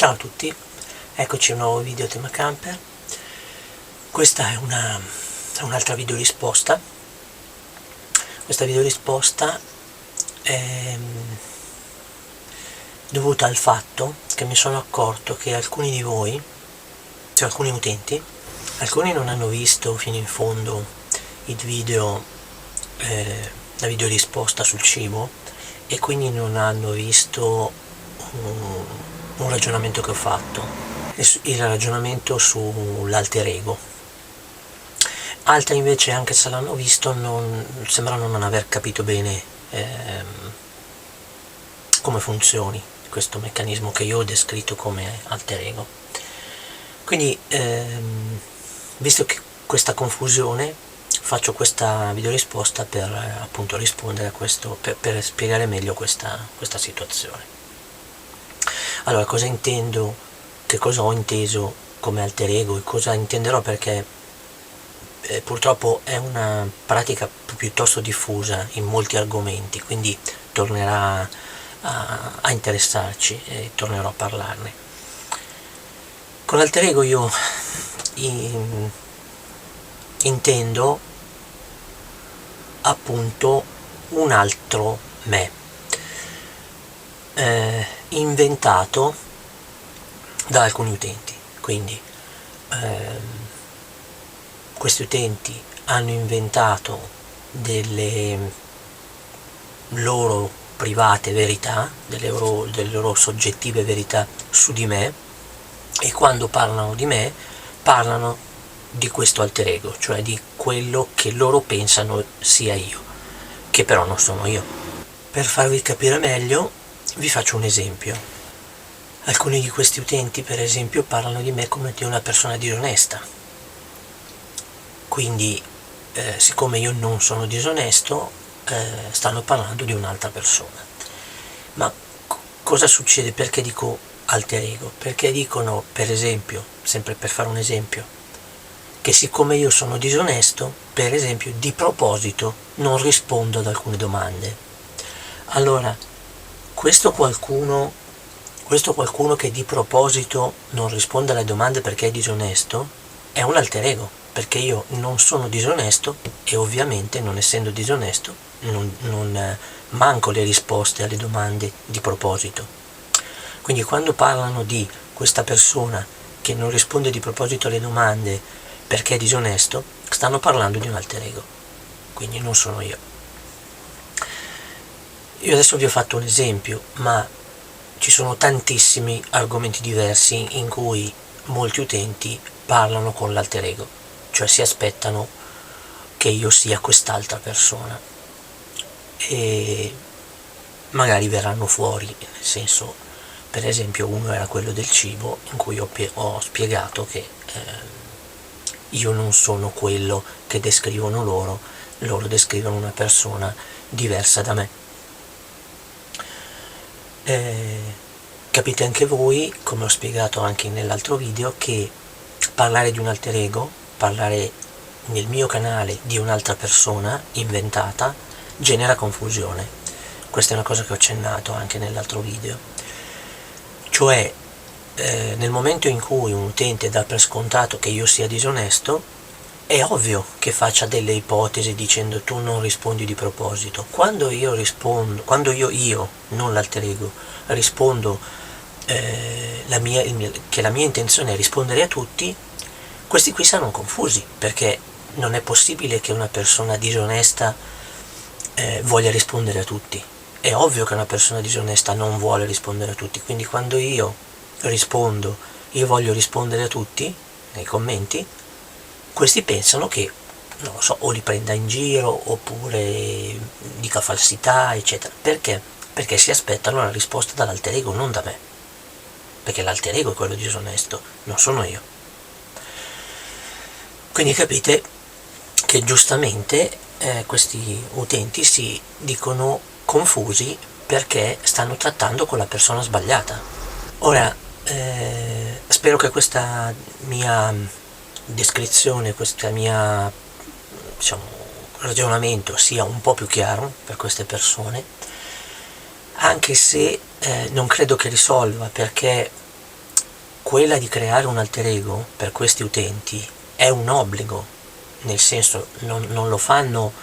Ciao a tutti, eccoci a un nuovo video tema camper. Questa è un'altra video risposta. Questa video risposta è dovuta al fatto che mi sono accorto che alcuni di voi, cioè alcuni utenti, alcuni non hanno visto fino in fondo il video, la video risposta sul cibo, e quindi non hanno visto un ragionamento che ho fatto, il ragionamento sull'alter ego. Altri invece, anche se l'hanno visto, sembrano non aver capito bene come funzioni questo meccanismo che io ho descritto come alter ego. Quindi visto che questa confusione, faccio questa video risposta per appunto rispondere a questo, per spiegare meglio questa situazione. Allora, cosa intendo, che cosa ho inteso come alter ego e cosa intenderò, perché purtroppo è una pratica piuttosto diffusa in molti argomenti, quindi tornerà a interessarci e tornerò a parlarne. Con alter ego io intendo appunto un altro me, inventato da alcuni utenti. Quindi questi utenti hanno inventato delle loro private verità, delle loro soggettive verità su di me, e quando parlano di me parlano di questo alter ego, cioè di quello che loro pensano sia io, che però non sono io. Per farvi capire meglio vi faccio un esempio. Alcuni di questi utenti, per esempio, parlano di me come di una persona disonesta. Quindi siccome io non sono disonesto, stanno parlando di un'altra persona. Ma cosa succede? Perché dico alter ego? Perché dicono, per esempio, sempre per fare un esempio, che siccome io sono disonesto, per esempio, di proposito non rispondo ad alcune domande. Allora, questo qualcuno che di proposito non risponde alle domande perché è disonesto è un alter ego, perché io non sono disonesto e ovviamente, non essendo disonesto, non manco le risposte alle domande di proposito. Quindi quando parlano di questa persona che non risponde di proposito alle domande perché è disonesto, stanno parlando di un alter ego, quindi non sono io. Io adesso vi ho fatto un esempio, ma ci sono tantissimi argomenti diversi in cui molti utenti parlano con l'alter ego, cioè si aspettano che io sia quest'altra persona e magari verranno fuori, nel senso, per esempio uno era quello del cibo, in cui ho spiegato che io non sono quello che descrivono loro descrivono una persona diversa da me. Capite anche voi, come ho spiegato anche nell'altro video, che parlare di un alter ego, parlare nel mio canale di un'altra persona inventata, genera confusione. Questa è una cosa che ho accennato anche nell'altro video, cioè nel momento in cui un utente dà per scontato che io sia disonesto, è ovvio che faccia delle ipotesi dicendo tu non rispondi di proposito. Quando io rispondo, io non l'alter ego, rispondo che la mia intenzione è rispondere a tutti, questi qui saranno confusi, perché non è possibile che una persona disonesta voglia rispondere a tutti. È ovvio che una persona disonesta non vuole rispondere a tutti, quindi quando io rispondo io voglio rispondere a tutti nei commenti, questi pensano che, non lo so, o li prenda in giro oppure dica falsità, eccetera. Perché? Perché si aspettano la risposta dall'alter ego, non da me, perché l'alter ego è quello disonesto, non sono io. Quindi capite che giustamente questi utenti si dicono confusi perché stanno trattando con la persona sbagliata. Ora, spero che questa mia descrizione, questa mia, diciamo, ragionamento sia un po' più chiaro per queste persone, anche se non credo che risolva, perché quella di creare un alter ego per questi utenti è un obbligo, nel senso non lo fanno,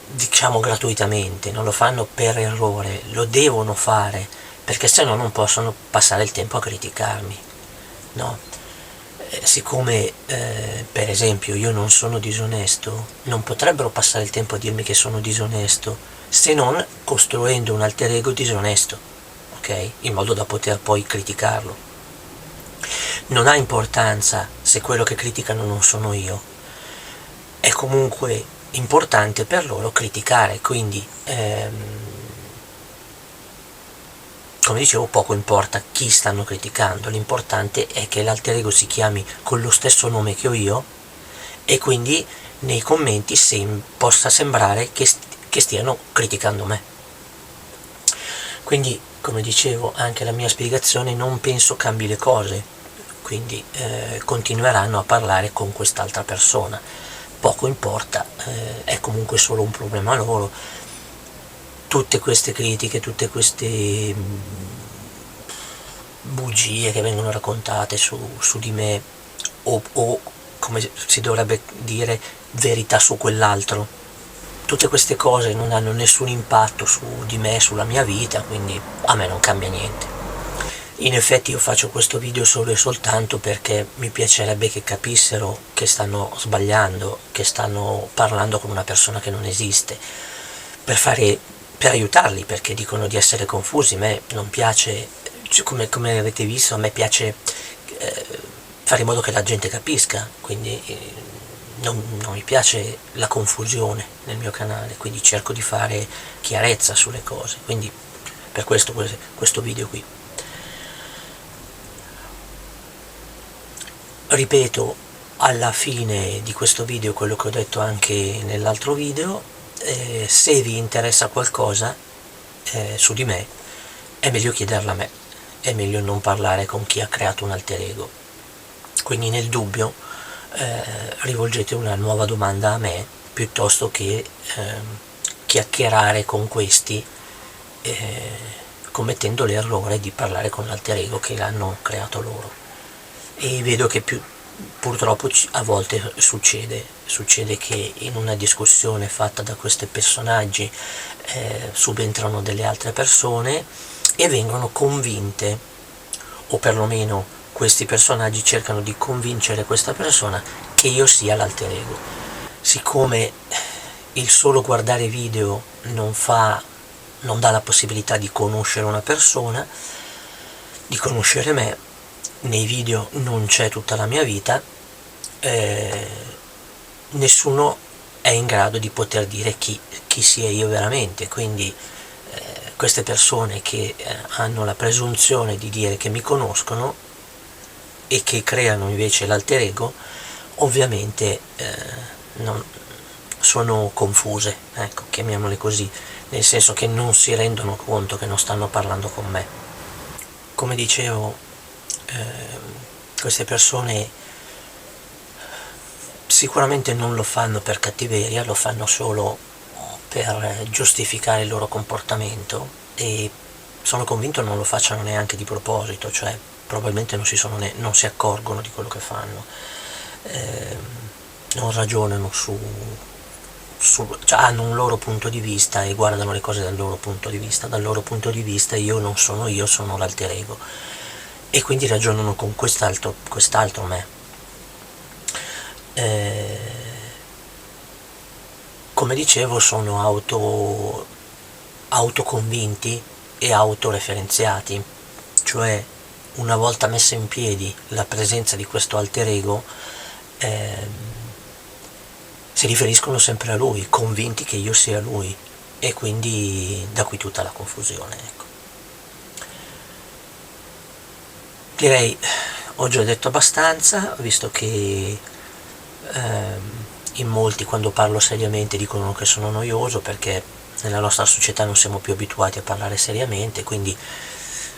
diciamo, gratuitamente, non lo fanno per errore, lo devono fare, perché se no non possono passare il tempo a criticarmi, no? Siccome per esempio io non sono disonesto, non potrebbero passare il tempo a dirmi che sono disonesto, se non costruendo un alter ego disonesto, ok? In modo da poter poi criticarlo. Non ha importanza se quello che criticano non sono io, è comunque importante per loro criticare, quindi come dicevo, poco importa chi stanno criticando, l'importante è che l'alter ego si chiami con lo stesso nome che ho io e quindi nei commenti possa sembrare che stiano criticando me. Quindi, come dicevo, anche la mia spiegazione non penso cambi le cose, quindi continueranno a parlare con quest'altra persona. Poco importa, è comunque solo un problema loro. Tutte queste critiche, tutte queste bugie che vengono raccontate su di me o come si dovrebbe dire verità su quell'altro, tutte queste cose non hanno nessun impatto su di me, sulla mia vita, quindi a me non cambia niente. In effetti io faccio questo video solo e soltanto perché mi piacerebbe che capissero che stanno sbagliando, che stanno parlando con una persona che non esiste, per aiutarli, perché dicono di essere confusi. A me non piace, come avete visto, a me piace fare in modo che la gente capisca, quindi non mi piace la confusione nel mio canale, quindi cerco di fare chiarezza sulle cose, quindi per questo video qui. Ripeto alla fine di questo video quello che ho detto anche nell'altro video: se vi interessa qualcosa su di me è meglio chiederla a me, è meglio non parlare con chi ha creato un alter ego, quindi nel dubbio rivolgete una nuova domanda a me piuttosto che chiacchierare con questi commettendo l'errore di parlare con l'alter ego che l'hanno creato loro. E vedo che purtroppo a volte succede che in una discussione fatta da questi personaggi subentrano delle altre persone e vengono convinte, o perlomeno questi personaggi cercano di convincere questa persona che io sia l'alter ego. Siccome il solo guardare video non dà la possibilità di conoscere una persona, di conoscere me, nei video non c'è tutta la mia vita, nessuno è in grado di poter dire chi sia io veramente, quindi queste persone che hanno la presunzione di dire che mi conoscono e che creano invece l'alter ego, ovviamente sono confuse, ecco, chiamiamole così, nel senso che non si rendono conto che non stanno parlando con me. Come dicevo, queste persone sicuramente non lo fanno per cattiveria, lo fanno solo per giustificare il loro comportamento e sono convinto non lo facciano neanche di proposito, cioè probabilmente non si accorgono di quello che fanno, non ragionano cioè hanno un loro punto di vista e guardano le cose dal loro punto di vista. Dal loro punto di vista io non sono io, sono l'alter ego, e quindi ragionano con quest'altro me. Come dicevo, sono autoconvinti e autoreferenziati, cioè una volta messa in piedi la presenza di questo alter ego si riferiscono sempre a lui, convinti che io sia lui, e quindi da qui tutta la confusione, ecco. Direi ho già detto abbastanza, visto che in molti quando parlo seriamente dicono che sono noioso, perché nella nostra società non siamo più abituati a parlare seriamente, quindi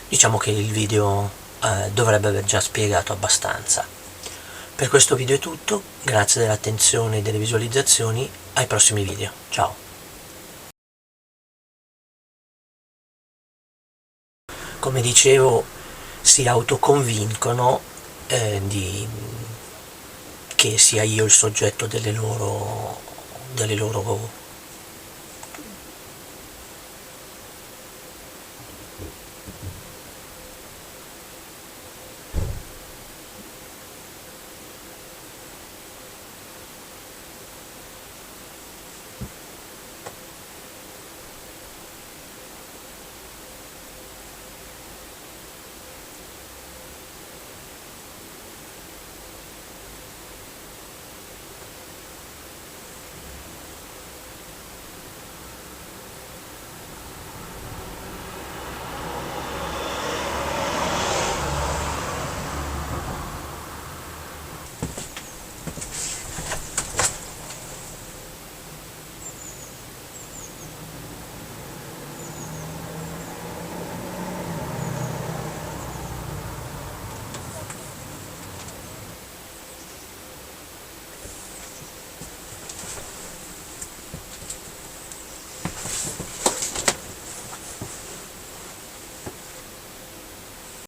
diciamo che il video dovrebbe aver già spiegato abbastanza. Per questo video è tutto, grazie dell'attenzione e delle visualizzazioni, ai prossimi video, ciao! Come dicevo, si autoconvincono che sia io il soggetto delle loro